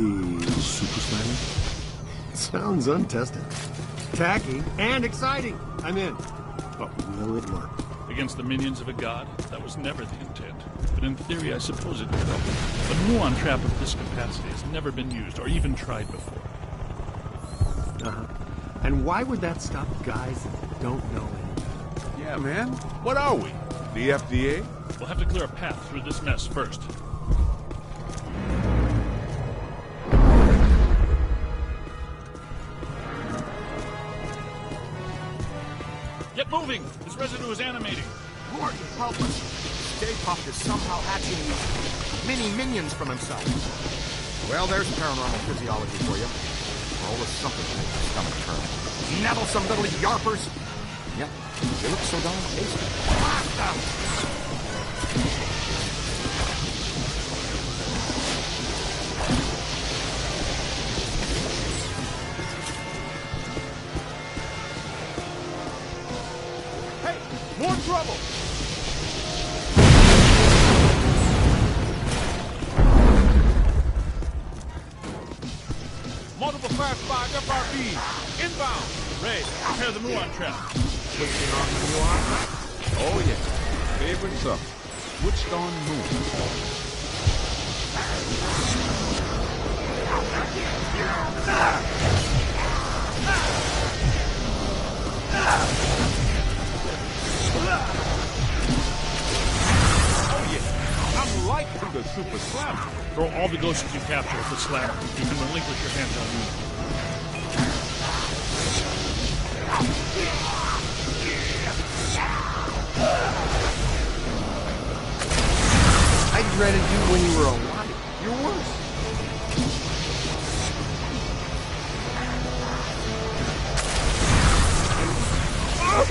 The Super Slammer? Sounds untested. Tacky and exciting. I'm in. But will it work? Against the minions of a god? That was never the intent. But in theory, I suppose it could. The muon trap of this capacity has never been used or even tried before. Uh-huh. And why would that stop guys that don't know anything? Yeah, man. What are we? The FDA? We'll have to clear a path through this mess first. Get moving! This residue is animating. Lord, help us. Stay Puft is somehow hatching these mini-minions from himself. Well, there's paranormal physiology for you. Roll us something to make your stomach turn. Nettlesome little yarpers. Yep, they look so darn tasty. Blast them! More trouble! Multiple classified FRBs. Inbound. Ray, prepare the muon trap. Switching on the muon? Oh, yeah. Favorite up. Switched on moon. I'm like the Super Slammer. Throw all the ghosts you capture at the Slammer. You can relinquish your hands on me. I dreaded you when you were alive. You're worse.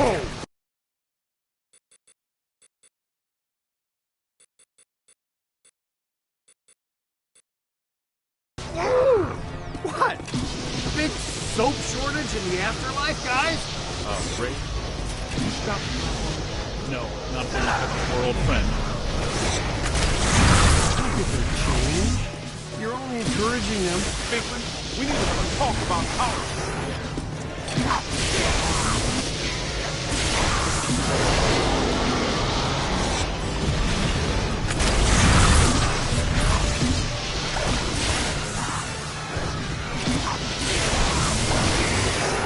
Oh! What? Big soap shortage in the afterlife, guys? Ray, you stop. No, not for a poor old friend. Look at their change. You're only encouraging them. Finkman, we need to talk about power.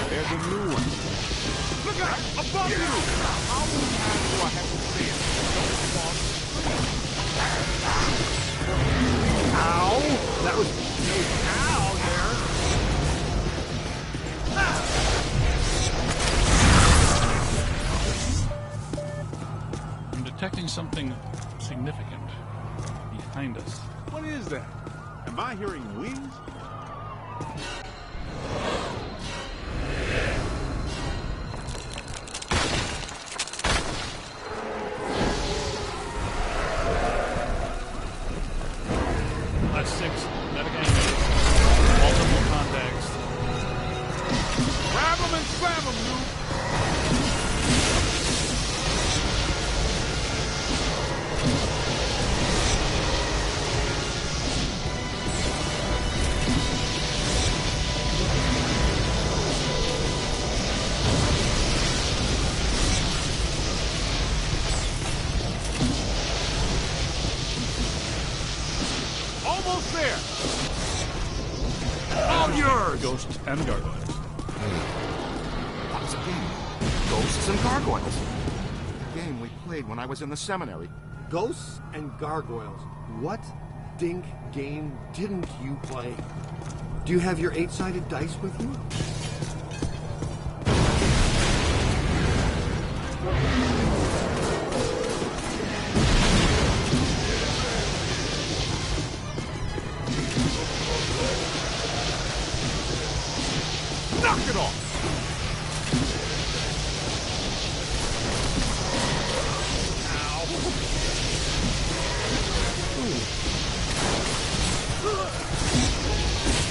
There's a new one. Look out! Above you! How many times do I have to say it? Don't fall asleep. Ow! That was no ow there. I'm detecting something significant behind us. What is that? Am I hearing wings? That's 6. Medic animated. Multiple contacts. Grab them and slam them, Luke! Almost there! All yours! Ghosts and gargoyles. That was a game. Ghosts and gargoyles. A game we played when I was in the seminary. Ghosts and gargoyles. What dink game didn't you play? Do you have your 8-sided dice with you? Knock it off!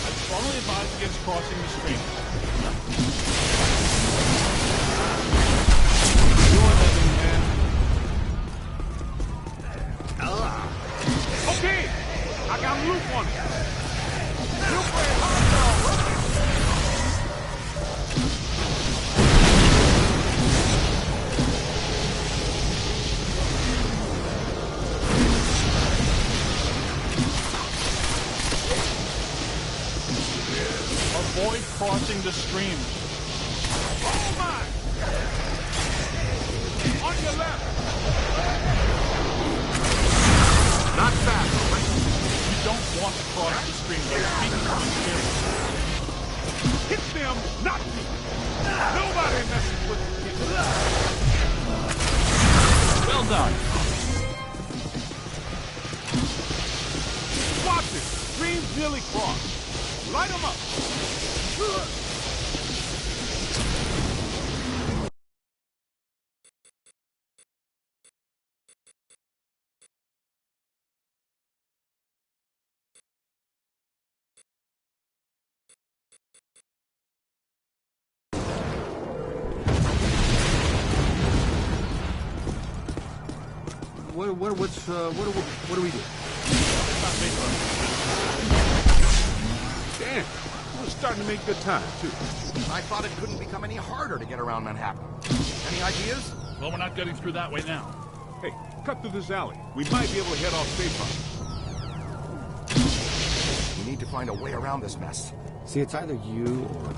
I strongly advise against crossing the stream. You're living, man. Okay! I got Luke on it! Avoid crossing the stream. Oh my! On your left! Not fast, right? You don't want to cross the stream. They're speaking on scary. Hit them, not me! Nobody messes with the kids. Well done. Watch it! Stream's nearly crossed. Light them up! What do we do? Damn, we're starting to make good time, too. I thought it couldn't become any harder to get around Manhattan. Any ideas? Well, we're not getting through that way now. Hey, cut through this alley. We might be able to head off State Park. We need to find a way around this mess. See, it's either you or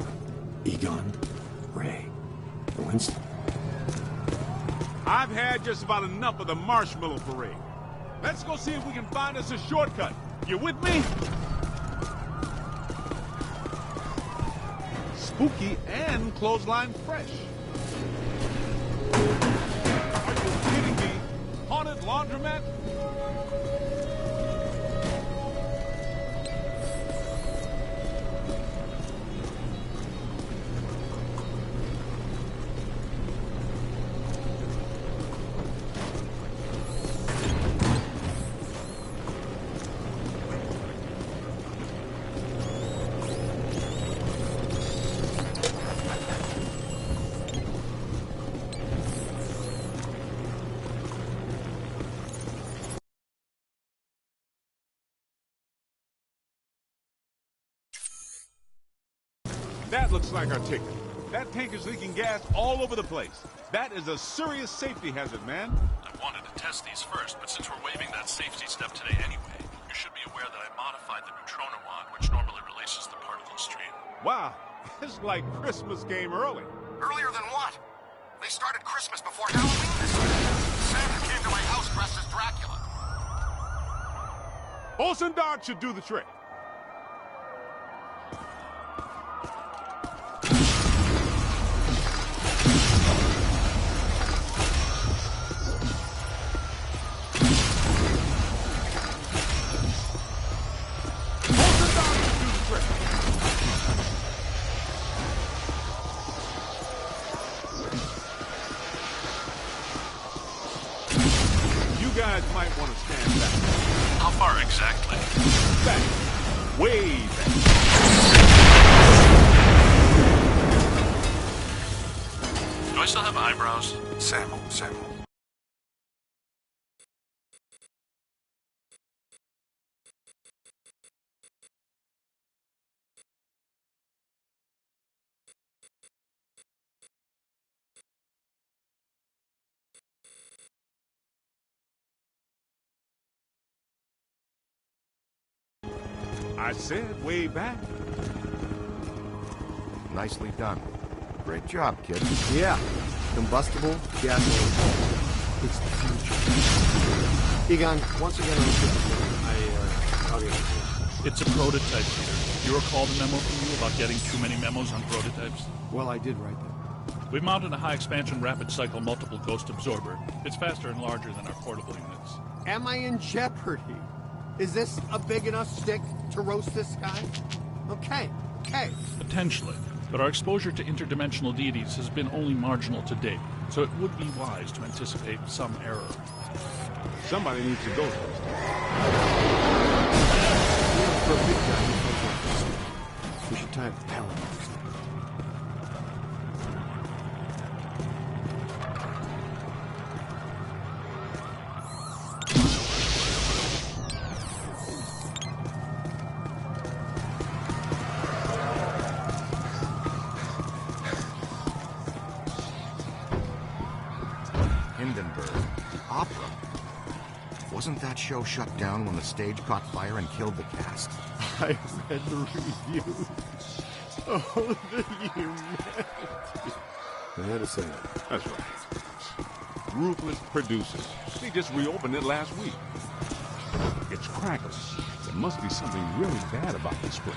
Egon, Ray, or Winston. I've had just about enough of the marshmallow parade. Let's go see if we can find us a shortcut. You with me? Spooky and clothesline fresh. Are you kidding me? Haunted laundromat? That looks like our ticket. That tank is leaking gas all over the place. That is a serious safety hazard, man. I wanted to test these first, but since we're waiving that safety step today anyway, you should be aware that I modified the neutrino wand, which normally releases the particle stream. Wow, it's like Christmas came early. Earlier than what? They started Christmas before Halloween this year. Santa came to my house dressed as Dracula. Olsen Dog should do the trick. Guys might want to stand back. How far exactly? Back. Way back. Do I still have eyebrows? Samuel. I said way back. Nicely done. Great job, kid. Yeah, combustible gasoline. It's the future. Egon, once again on the I'll get it. It's a prototype, Peter. You recall the memo from you about getting too many memos on prototypes? Well, I did write that. We've mounted a high-expansion rapid-cycle multiple ghost absorber. It's faster and larger than our portable units. Am I in jeopardy? Is this a big enough stick to roast this guy? Okay. Potentially. But our exposure to interdimensional deities has been only marginal to date, so it would be wise to anticipate some error. Somebody needs to go first. For a big guy, we should tie a pallet box. Wasn't that show shut down when the stage caught fire and killed the cast? I read the reviews. Oh, the humanity. I had to say it. That's right. Ruthless Producers. They just reopened it last week. It's crackling. There must be something really bad about this place.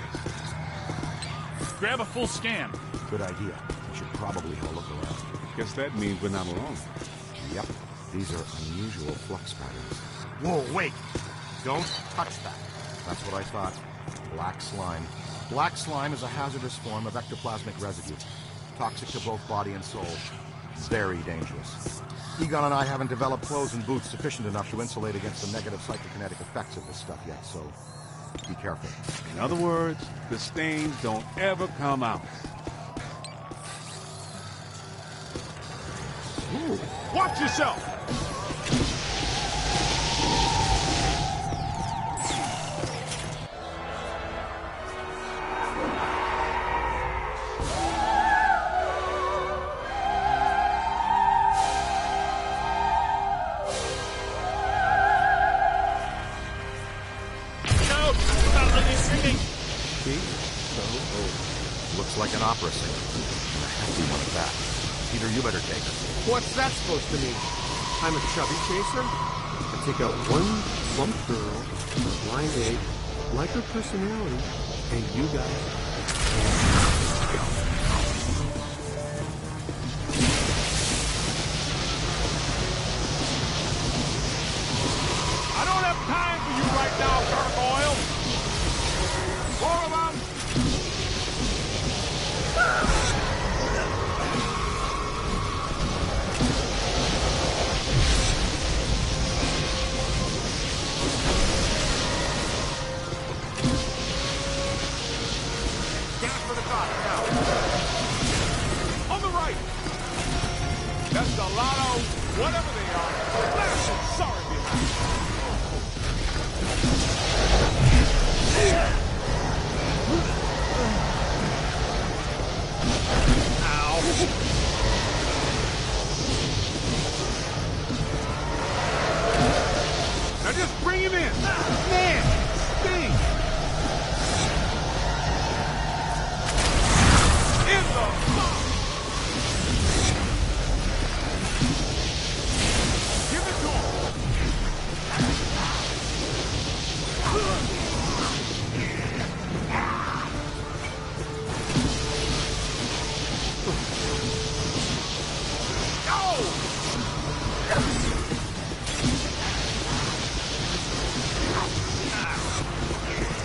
Grab a full scan. Good idea. We should probably have a look around. Guess that means we're not alone. Yep. These are unusual flux patterns. Whoa, wait! Don't touch that. That's what I thought. Black slime. Black slime is a hazardous form of ectoplasmic residue. Toxic to both body and soul. Very dangerous. Egon and I haven't developed clothes and boots sufficient enough to insulate against the negative psychokinetic effects of this stuff yet, so be careful. In other words, the stains don't ever come out. Ooh, watch yourself! Looks like an opera singer. And a hefty one at that. Peter, you better take it. What's that supposed to mean? I'm a chubby chaser? I take out one plump girl, a blind date, like her personality, and you guys I don't have time for you right now, Gargoyle! More of them! Gas for the top now. On the right! That's the Lotto, whatever they are. Blasted sorry behind. Now just bring him in. Man, sting. In the box. Give it to him.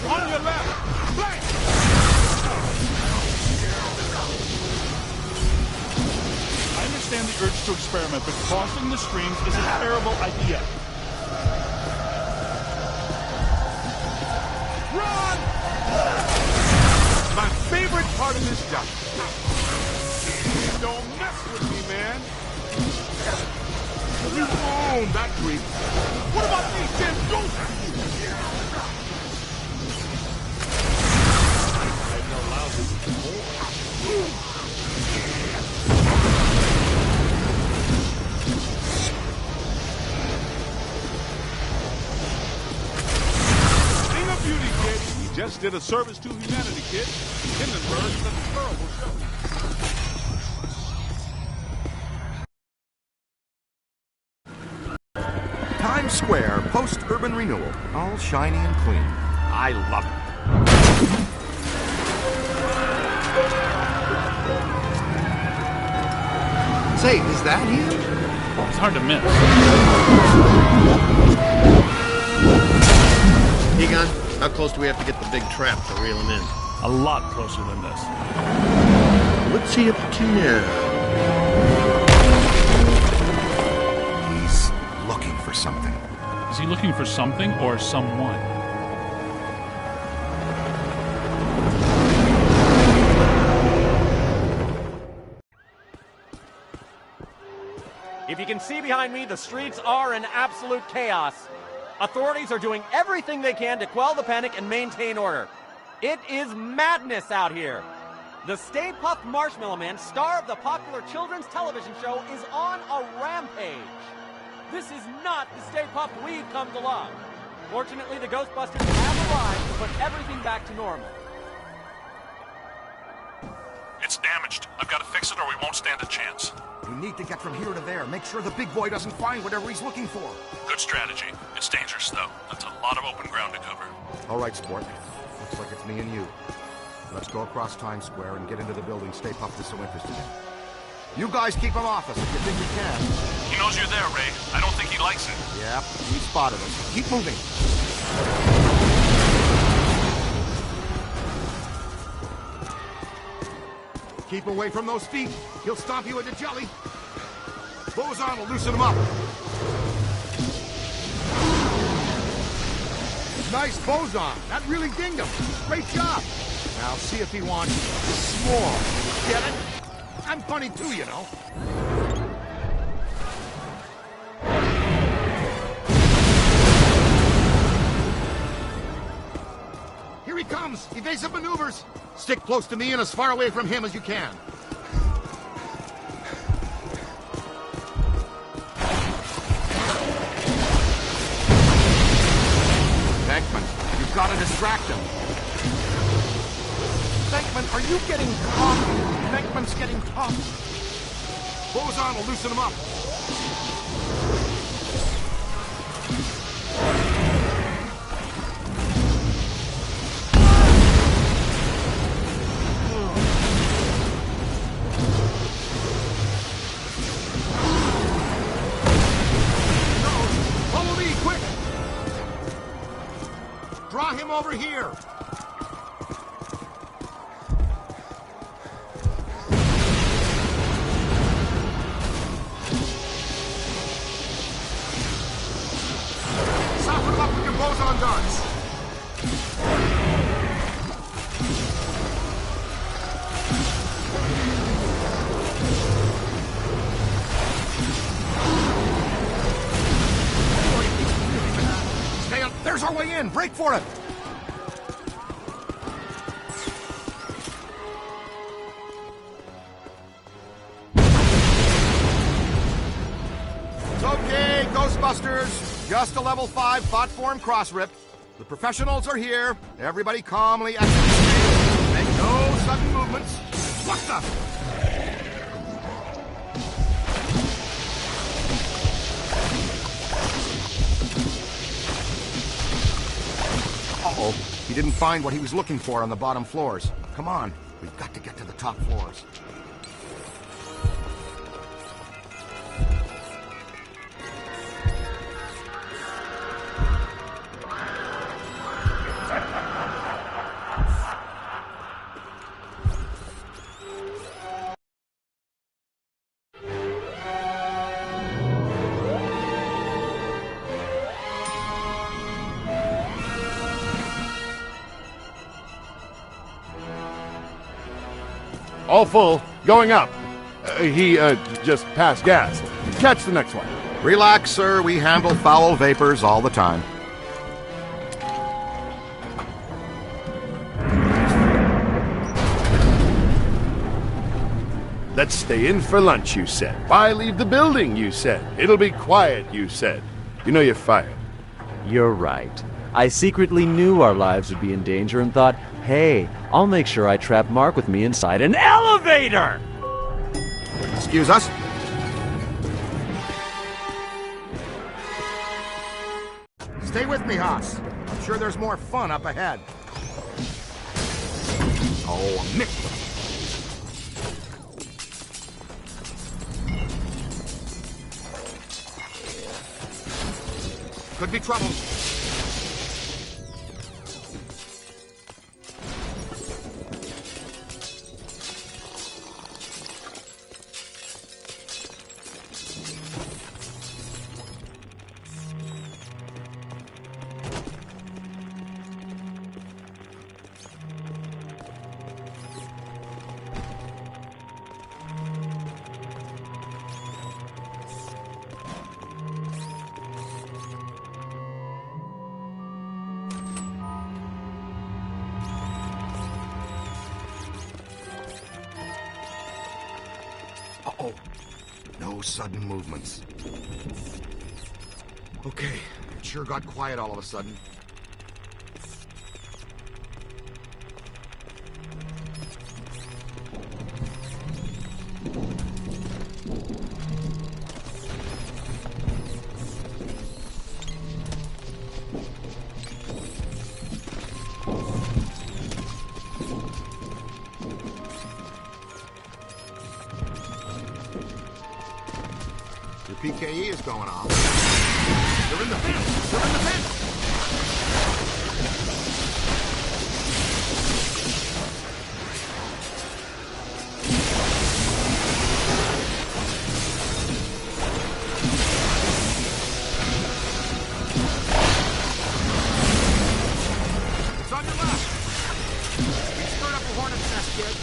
On your left! Flank! I understand the urge to experiment, but crossing the streams is a terrible idea. Run! My favorite part of this job. Don't mess with me, man. You own that creep. What about these 10 ghosts? Thing of beauty, kid. He just did a service to humanity, kid. Hindenburg is a terrible show. Times Square, post-urban renewal. All shiny and clean. I love it. Say, is that him? It's hard to miss. Egon, how close do we have to get the big trap to reel him in? A lot closer than this. What's he up to now? He's looking for something. Is he looking for something or someone? If you can see behind me, the streets are in absolute chaos. Authorities are doing everything they can to quell the panic and maintain order. It is madness out here. The Stay Puft Marshmallow Man, star of the popular children's television show, is on a rampage. This is not the Stay Puft we've come to love. Fortunately, the Ghostbusters have arrived to put everything back to normal. damaged. I've got to fix it or we won't stand a chance. We need to get from here to there. Make sure the big boy doesn't find whatever he's looking for. Good strategy. It's dangerous, though. That's a lot of open ground to cover. All right, sport. Looks like it's me and you. Let's go across Times Square and get into the building Stay Puft is so interested in. You guys keep him off us if you think you can. He knows you're there, Ray. I don't think he likes it. Yep, he spotted us. Keep moving. Keep away from those feet. He'll stomp you into jelly. Boson will loosen him up. Nice boson. That really dinged him. Great job. Now see if he wants more. Get it? I'm funny too, you know. Here he comes. Evasive maneuvers. Stick close to me and as far away from him as you can. Venkman, you've got to distract him. Venkman, are you getting caught? Venkman's getting tough. Boson will loosen him up. Follow me, quick! Draw him over here. Soften him up with your boson darts. Stay on. There's our way in. Break for it. It's okay, Ghostbusters. Just a level 5 bot form cross rip. The professionals are here. Everybody calmly exit the stage. Make no sudden movements. What the? Uh-oh. He didn't find what he was looking for on the bottom floors. Come on. We've got to get to the top floors. All full. Going up. He just passed gas. Catch the next one. Relax, sir. We handle foul vapors all the time. Let's stay in for lunch, you said. Why leave the building, you said. It'll be quiet, you said. You know you're fired. You're right. I secretly knew our lives would be in danger and thought, hey, I'll make sure I trap Mark with me inside an elevator! Excuse us? Stay with me, Haas. I'm sure there's more fun up ahead. Oh, Mick. Could be trouble. Uh-oh. No sudden movements. Okay, it sure got quiet all of a sudden. PKE is going off. They're in the pit. They're in the pit. It's on your left. We stirred up a hornet's nest, kid.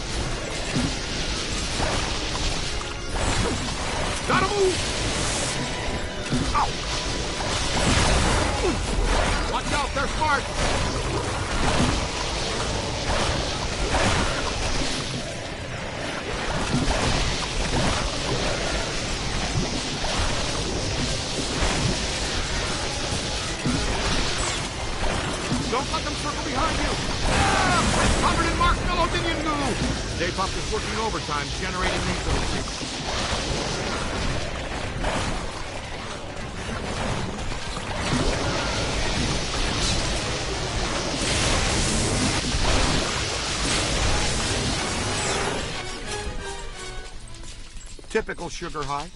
Gotta move! Ow! Watch out, they're smart! Don't let them circle behind you! Ah! Covered in marshmallow minion goo! Stay Puft is working overtime, generating these little things. Typical sugar high.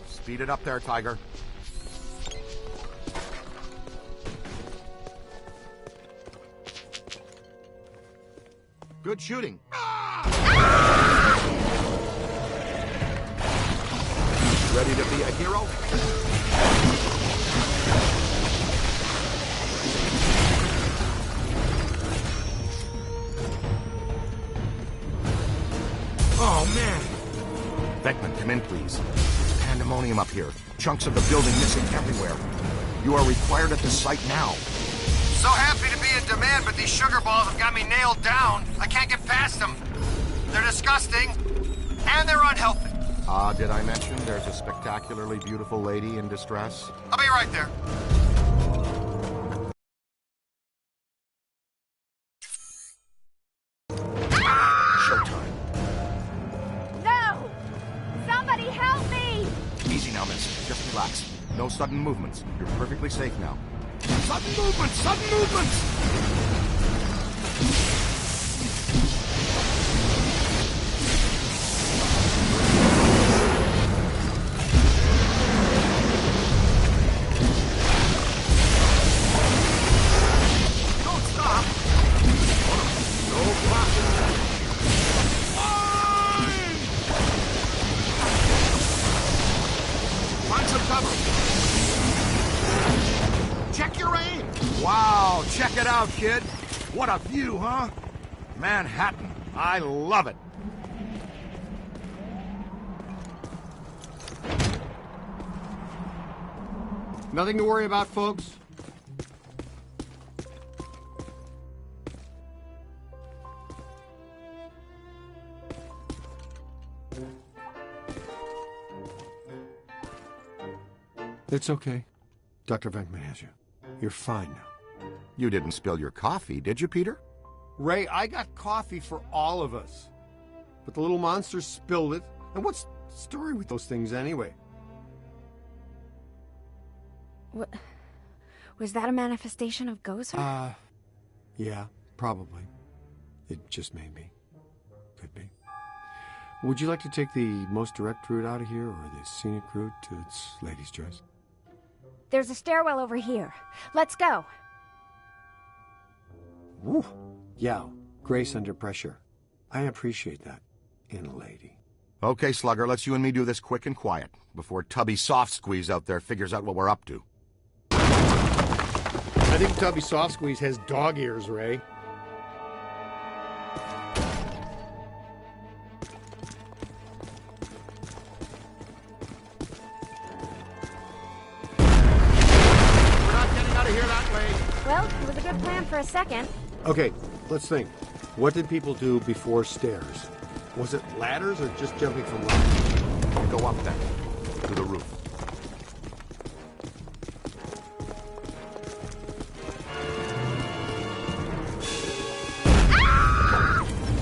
Speed it up there, Tiger. Good shooting. Ready to be a hero? Oh, man. Beckman, come in, please. It's pandemonium up here. Chunks of the building missing everywhere. You are required at the site now. So happy to be in demand, but these sugar balls have got me nailed down. I can't get past them. They're disgusting, and they're unhealthy. Did I mention there's a spectacularly beautiful lady in distress? I'll be right there. Showtime. No! Somebody help me! Easy now, miss. Just relax. No sudden movements. You're perfectly safe now. Sudden movements! Sudden movements! Don't stop! No blocking! Find some cover! Check your aim! Wow, check it out, kid. What a view, huh? Manhattan. I love it. Nothing to worry about, folks. It's okay. Dr. Venkman has you. You're fine now. You didn't spill your coffee, did you, Peter? Ray, I got coffee for all of us. But the little monster spilled it. And what's the story with those things anyway? What? Was that a manifestation of Gozer? Yeah, probably. It just may be. Could be. Would you like to take the most direct route out of here or the scenic route? It's ladies' choice. There's a stairwell over here. Let's go. Woo. Yeah, grace under pressure. I appreciate that in a lady. Okay, Slugger, let's you and me do this quick and quiet before Tubby Soft Squeeze out there figures out what we're up to. I think Tubby Soft Squeeze has dog ears, Ray. We're not getting out of here that way. Well, it was a good plan for a second. Okay, let's think. What did people do before stairs? Was it ladders or just jumping from ladders? Go up then, to the roof.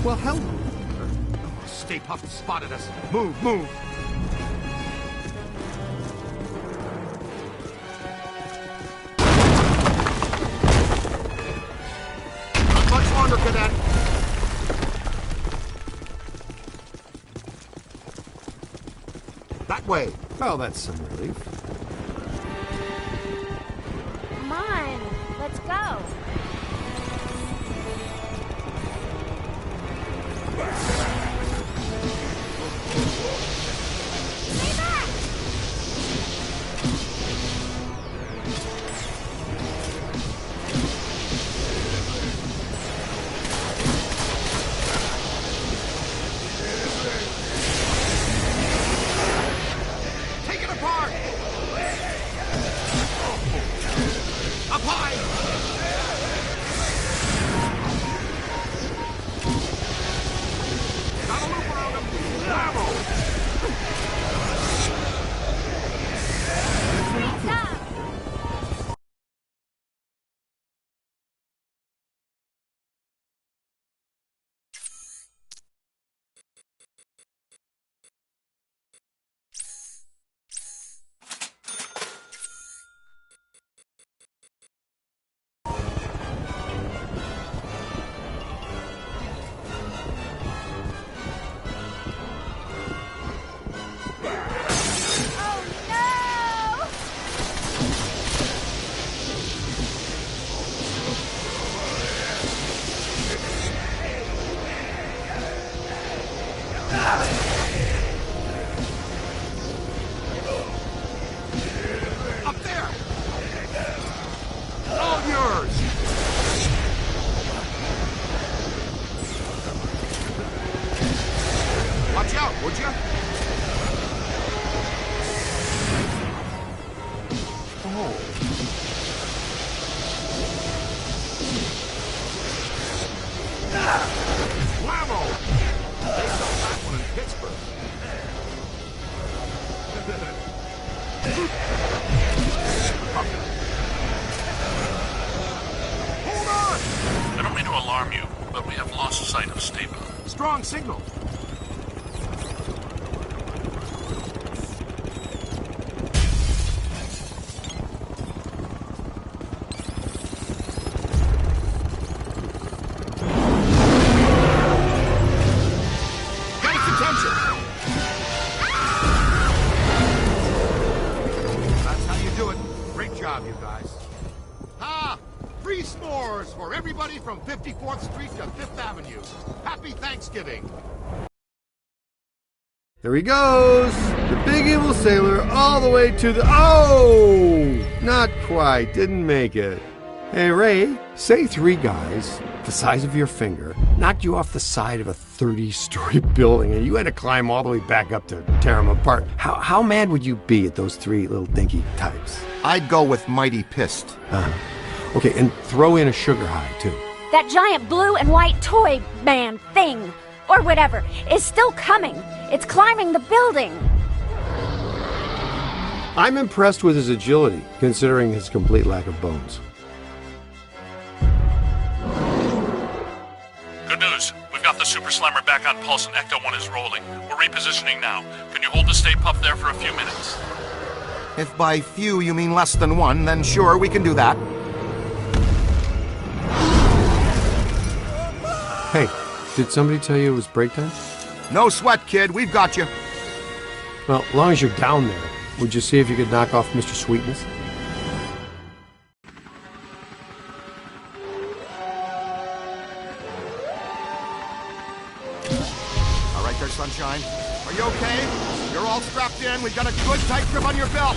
Well, hell. Stay Puft spotted us. Move, move. cadet. That way. Well, that's some relief. Come on, let's go. Stay back! Take it apart! Up high! Got a loop around him! Bravo! Stop! Oh no! Up there! All yours! Watch out, would you? Oh. Blammo! They saw that one in Pittsburgh. Hold on! I don't mean to alarm you, but we have lost sight of Staple. Strong signal. Get its attention. That's how you do it. Great job, you guys. Ha! Free s'mores for everybody from 54th Street to 5th Avenue. Happy Thanksgiving. There he goes! The big evil sailor all the way to the... Oh! Not quite. Didn't make it. Hey, Ray, say 3 guys, the size of your finger, knocked you off the side of a 30-story building and you had to climb all the way back up to tear them apart. How mad would you be at those 3 little dinky types? I'd go with mighty pissed. Okay, and throw in a sugar high, too. That giant blue and white toy man thing, or whatever, is still coming. It's climbing the building. I'm impressed with his agility, considering his complete lack of bones. Good news. We've got the Super Slammer back on pulse and Ecto 1 is rolling. We're repositioning now. Can you hold the Stay Puft there for a few minutes? If by few you mean less than 1, then sure, we can do that. Hey, did somebody tell you it was break time? No sweat, kid. We've got you. Well, as long as you're down there, would you see if you could knock off Mr. Sweetness? All right there, Sunshine. Are you okay? You're all strapped in. We've got a good tight grip on your belt.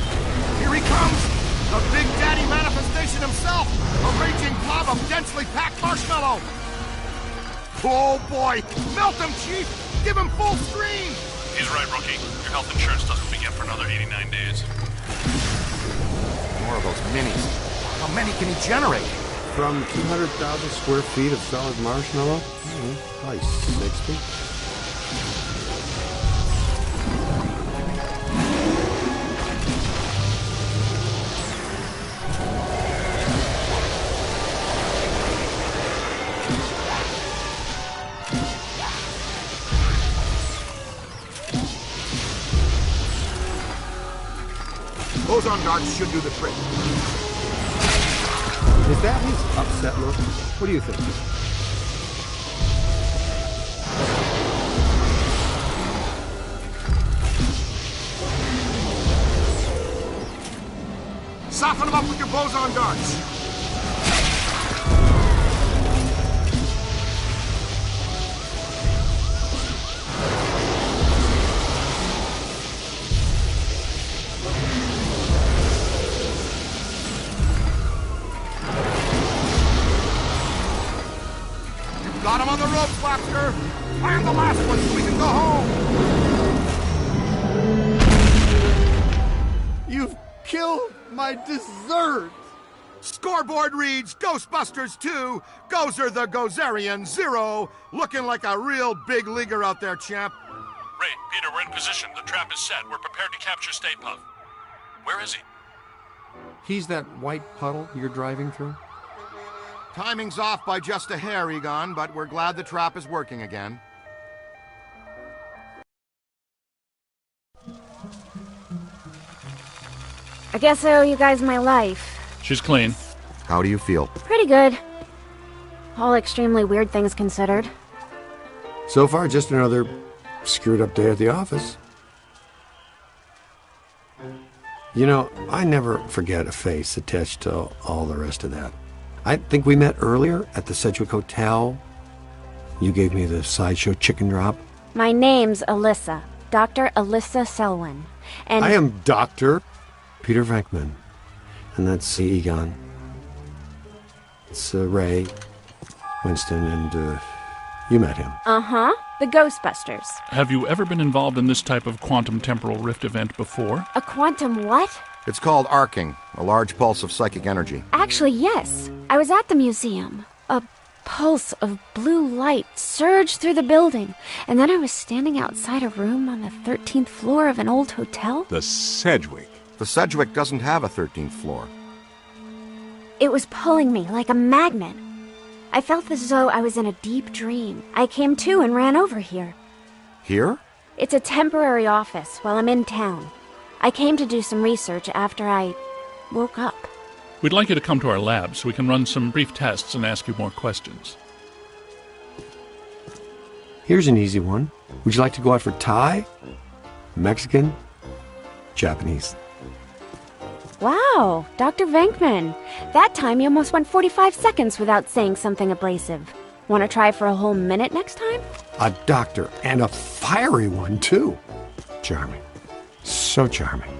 Here he comes. The Big Daddy manifestation himself. A raging blob of densely packed marshmallow. Oh, boy. Melt him, Chief. Give him full screen. He's right, Rookie. Your health insurance doesn't begin for another 89 days. More of those minis. How many can he generate? From 200,000 square feet of solid marshmallow? Probably 60. Ozone darts should do the trick. Is that his upset look? What do you think? Soften them up with your boson darts. Got him on the ropes, Lobster! Plan the last one so we can go home! You've killed my dessert! Scoreboard reads Ghostbusters 2, Gozer the Gozerian 0. Looking like a real big leaguer out there, champ. Ray, Peter, we're in position. The trap is set. We're prepared to capture Stay Puft. Where is he? He's that white puddle you're driving through? Timing's off by just a hair, Egon, but we're glad the trap is working again. I guess I owe you guys my life. She's clean. How do you feel? Pretty good. All extremely weird things considered. So far, just another screwed up day at the office. You know, I never forget a face attached to all the rest of that. I think we met earlier at the Sedgwick Hotel. You gave me the sideshow chicken drop. My name's Alyssa. Dr. Alyssa Selwyn. And I am Dr. Peter Venkman. And that's Egon. It's Ray, Winston, and you met him. Uh-huh. The Ghostbusters. Have you ever been involved in this type of quantum temporal rift event before? A quantum what? It's called arcing, a large pulse of psychic energy. Actually, yes. I was at the museum. A pulse of blue light surged through the building, and then I was standing outside a room on the 13th floor of an old hotel. The Sedgwick. The Sedgwick doesn't have a 13th floor. It was pulling me like a magnet. I felt as though I was in a deep dream. I came to and ran over here. Here? It's a temporary office while I'm in town. I came to do some research after I woke up. We'd like you to come to our lab so we can run some brief tests and ask you more questions. Here's an easy one. Would you like to go out for Thai? Mexican? Japanese? Wow, Dr. Venkman. That time you almost went 45 seconds without saying something abrasive. Want to try for a whole minute next time? A doctor, and a fiery one, too. Charming. So charming.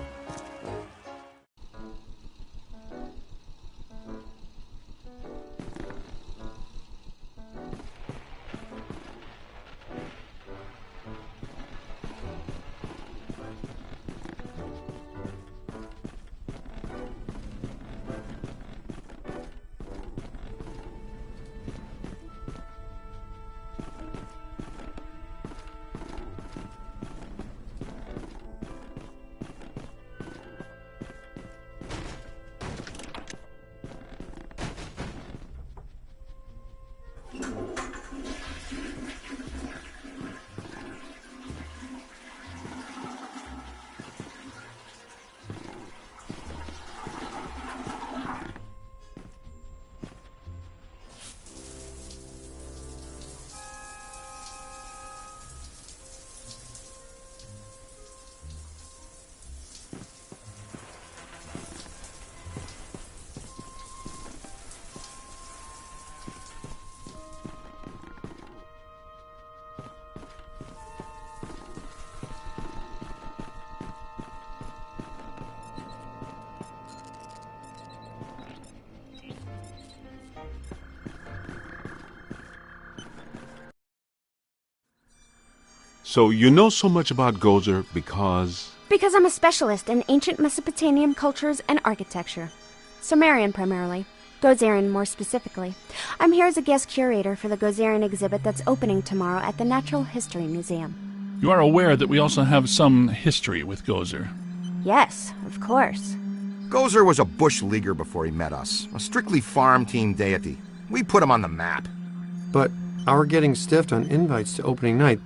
So you know so much about Gozer because... Because I'm a specialist in ancient Mesopotamian cultures and architecture. Sumerian primarily. Gozerian more specifically. I'm here as a guest curator for the Gozerian exhibit that's opening tomorrow at the Natural History Museum. You are aware that we also have some history with Gozer. Yes, of course. Gozer was a bush leaguer before he met us. A strictly farm team deity. We put him on the map. But our getting stiffed on invites to opening night,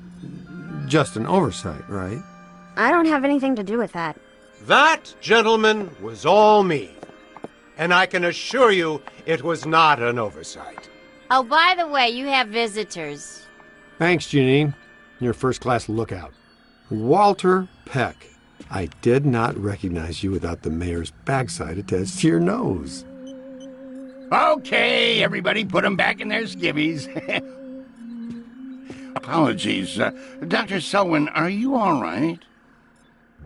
just an oversight, right? I don't have anything to do with that. That, gentlemen, was all me. And I can assure you it was not an oversight. Oh, by the way, you have visitors. Thanks, Janine. You're a first-class lookout. Walter Peck. I did not recognize you without the mayor's backside attached to your nose. Okay, everybody put them back in their skivvies. Apologies. Dr. Selwyn, are you all right?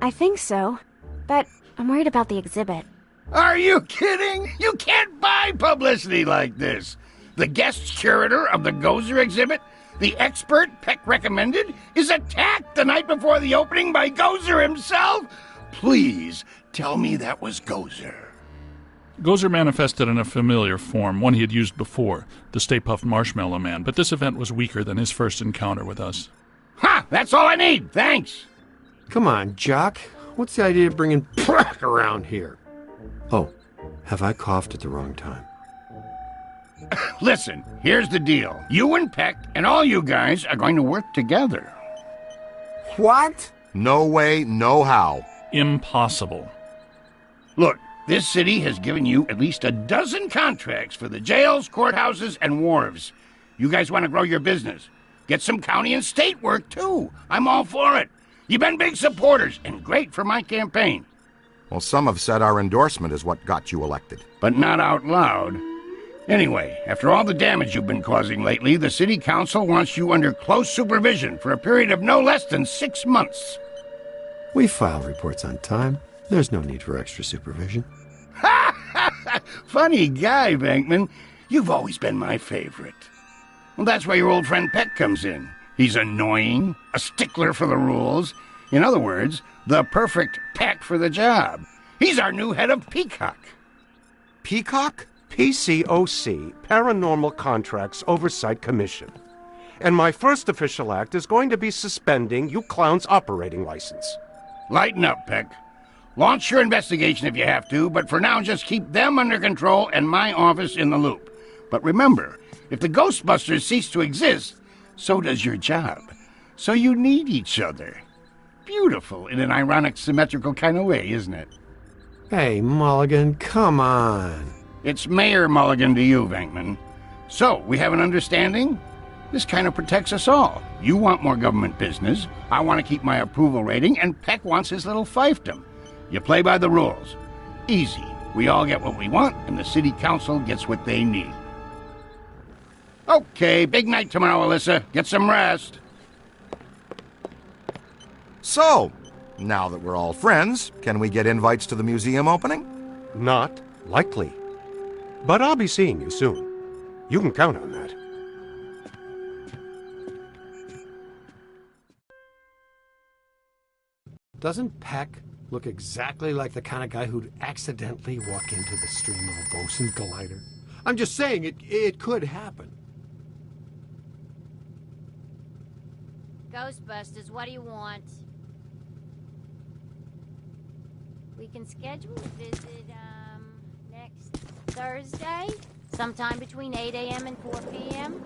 I think so, but I'm worried about the exhibit. Are you kidding? You can't buy publicity like this. The guest curator of the Gozer exhibit, the expert Peck recommended, is attacked the night before the opening by Gozer himself? Please tell me that was Gozer. Gozer manifested in a familiar form, one he had used before, the Stay Puft Marshmallow Man, but this event was weaker than his first encounter with us. Ha! That's all I need, thanks! Come on, Jock. What's the idea of bringing Peck around here? Oh, have I coughed at the wrong time? Listen, here's the deal. You and Peck and all you guys are going to work together. What? No way, no how. Impossible. Look, this city has given you at least a dozen contracts for the jails, courthouses, and wharves. You guys want to grow your business. Get some county and state work, too. I'm all for it. You've been big supporters and great for my campaign. Well, some have said our endorsement is what got you elected. But not out loud. Anyway, after all the damage you've been causing lately, the city council wants you under close supervision for a period of no less than 6 months. We file reports on time. There's no need for extra supervision. Funny guy, Bankman. You've always been my favorite. Well, that's where your old friend Peck comes in. He's annoying, a stickler for the rules. In other words, the perfect Peck for the job. He's our new head of Peacock. Peacock? PCOC, Paranormal Contracts Oversight Commission. And my first official act is going to be suspending you clowns' operating license. Lighten up, Peck. Launch your investigation if you have to, but for now just keep them under control and my office in the loop. But remember, if the Ghostbusters cease to exist, so does your job. So you need each other. Beautiful in an ironic, symmetrical kind of way, isn't it? Hey, Mulligan, come on. It's Mayor Mulligan to you, Venkman. So, we have an understanding? This kind of protects us all. You want more government business, I want to keep my approval rating, and Peck wants his little fiefdom. You play by the rules. Easy. We all get what we want, and the city council gets what they need. Okay, big night tomorrow, Alyssa. Get some rest. So, now that we're all friends, can we get invites to the museum opening? Not likely. But I'll be seeing you soon. You can count on that. Doesn't Peck look exactly like the kind of guy who'd accidentally walk into the stream of a boson collider? I'm just saying, it could happen. Ghostbusters, what do you want? We can schedule a visit, next Thursday? Sometime between 8 a.m. and 4 p.m.?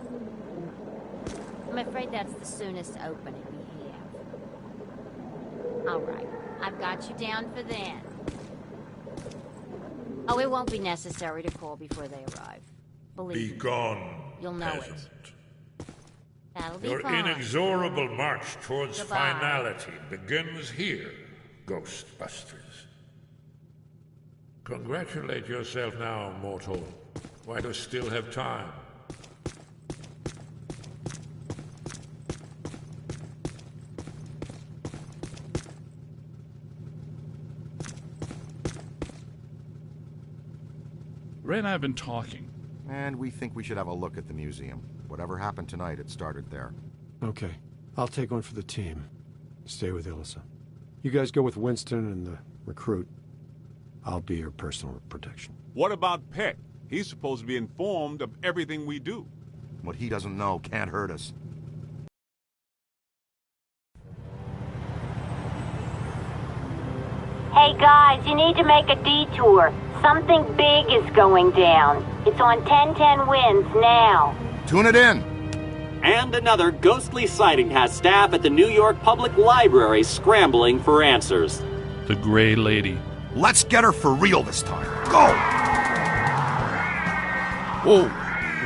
I'm afraid that's the soonest opening we have. All right, I've got you down for then. Oh, it won't be necessary to call before they arrive. Believe me. Be gone, You'll know peasant. it. That'll be Your fine. inexorable march towards Goodbye. finality begins here, Ghostbusters. Congratulate yourself now, mortal, while you still have time. Ray and I have been talking. And we think we should have a look at the museum. Whatever happened tonight, it started there. Okay, I'll take one for the team. Stay with Alyssa. You guys go with Winston and the recruit. I'll be your personal protection. What about Peck? He's supposed to be informed of everything we do. What he doesn't know can't hurt us. Hey guys, you need to make a detour. Something big is going down. It's on 1010 Winds now. Tune it in. And another ghostly sighting has staff at the New York Public Library scrambling for answers. The Gray Lady. Let's get her for real this time. Go! Well,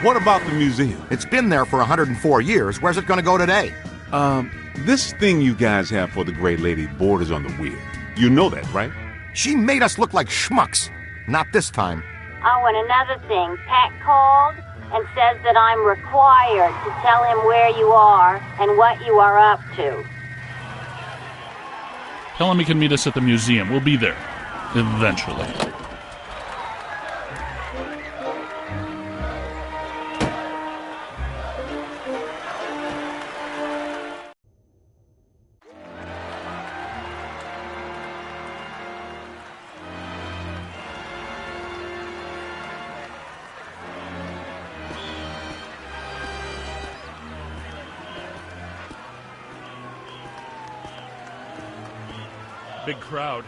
what about the museum? It's been there for 104 years. Where's it going to go today? This thing you guys have for the Great Lady borders on the weird. You know that, right? She made us look like schmucks. Not this time. Oh, and another thing. Pat called and says that I'm required to tell him where you are and what you are up to. Tell him he can meet us at the museum. We'll be there. Eventually. Big crowd.